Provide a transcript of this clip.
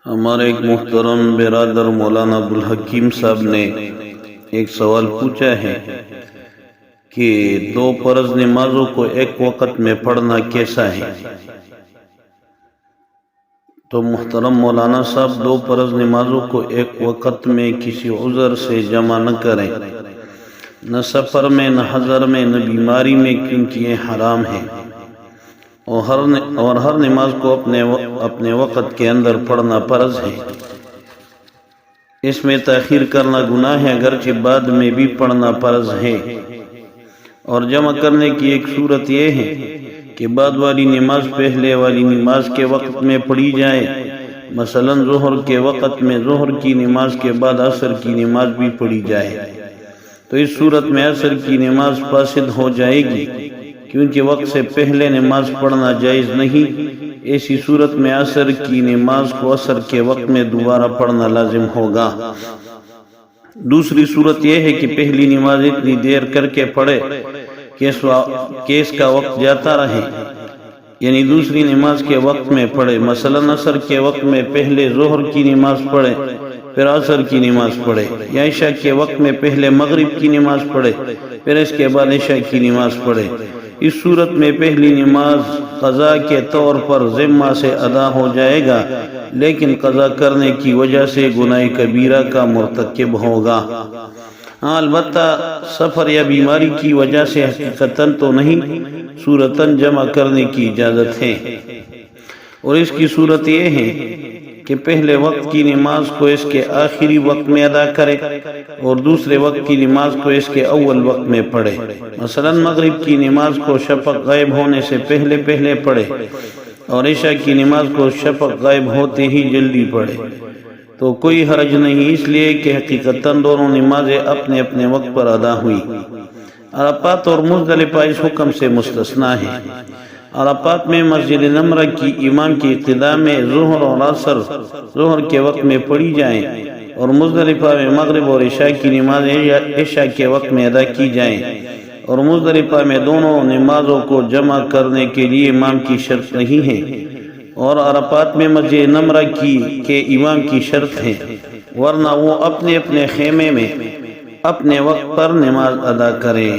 ہمارے ایک محترم برادر مولانا عبدالحکیم صاحب نے ایک سوال پوچھا ہے کہ دو فرض نمازوں کو ایک وقت میں پڑھنا کیسا ہے؟ تو محترم مولانا صاحب دو فرض نمازوں کو ایک وقت میں کسی عذر سے جمع نہ کریں، نہ سفر میں، نہ حضر میں، نہ بیماری میں، کیونکہ یہ حرام ہے، اور ہر نماز کو اپنے وقت کے اندر پڑھنا فرض ہے۔ اس میں تاخیر کرنا گناہ ہے، اگرچہ بعد میں بھی پڑھنا فرض ہے۔ اور جمع کرنے کی ایک صورت یہ ہے کہ بعد والی نماز پہلے والی نماز کے وقت میں پڑھی جائے، مثلا ظہر کے وقت میں ظہر کی نماز کے بعد عصر کی نماز بھی پڑھی جائے، تو اس صورت میں عصر کی نماز فاسد ہو جائے گی، کیونکہ وقت سے پہلے نماز پڑھنا جائز نہیں۔ ایسی صورت میں عصر کی نماز کو عصر کے وقت میں دوبارہ پڑھنا لازم ہوگا۔ دوسری صورت یہ ہے کہ پہلی نماز اتنی دیر کر کے پڑھے کہ اس کا وقت جاتا رہے، یعنی دوسری نماز کے وقت میں پڑھے، مثلا عصر کے وقت میں پہلے ظہر کی نماز پڑھے پھر عصر کی نماز پڑھے، یا عشاء کے وقت میں پہلے مغرب کی نماز پڑھے پھر اس کے بعد عشاء کی نماز پڑھے۔ اس صورت میں پہلی نماز قضا کے طور پر ذمہ سے ادا ہو جائے گا، لیکن قضا کرنے کی وجہ سے گناہ کبیرہ کا مرتکب ہوگا۔ البتہ سفر یا بیماری کی وجہ سے حقیقتاً تو نہیں، صورتاً جمع کرنے کی اجازت ہے، اور اس کی صورت یہ ہے کہ پہلے وقت کی نماز کو اس کے آخری وقت میں ادا کرے اور دوسرے وقت کی نماز کو اس کے اول وقت میں پڑھے، مثلا مغرب کی نماز کو شفق غائب ہونے سے پہلے پڑھے اور عشاء کی نماز کو شفق غائب ہوتے ہی جلدی پڑھے، تو کوئی حرج نہیں، اس لیے کہ حقیقتاً دونوں نمازیں اپنے اپنے وقت پر ادا ہوئی۔ عرفات اور مزدلفہ اس حکم سے مستثنیٰ ہے۔ عرفات میں مسجد نمرہ کی امام کی اقتداء میں ظہر اور عصر ظہر کے وقت میں پڑھی جائیں، اور مزدلفہ میں مغرب اور عشاء کی نماز عشاء کے وقت میں ادا کی جائیں، اور مزدلفہ میں دونوں نمازوں کو جمع کرنے کے لیے امام کی شرط نہیں ہے، اور عرفات میں مسجد نمرہ کے امام کی شرط ہے، ورنہ وہ اپنے اپنے خیمے میں اپنے وقت پر نماز ادا کریں۔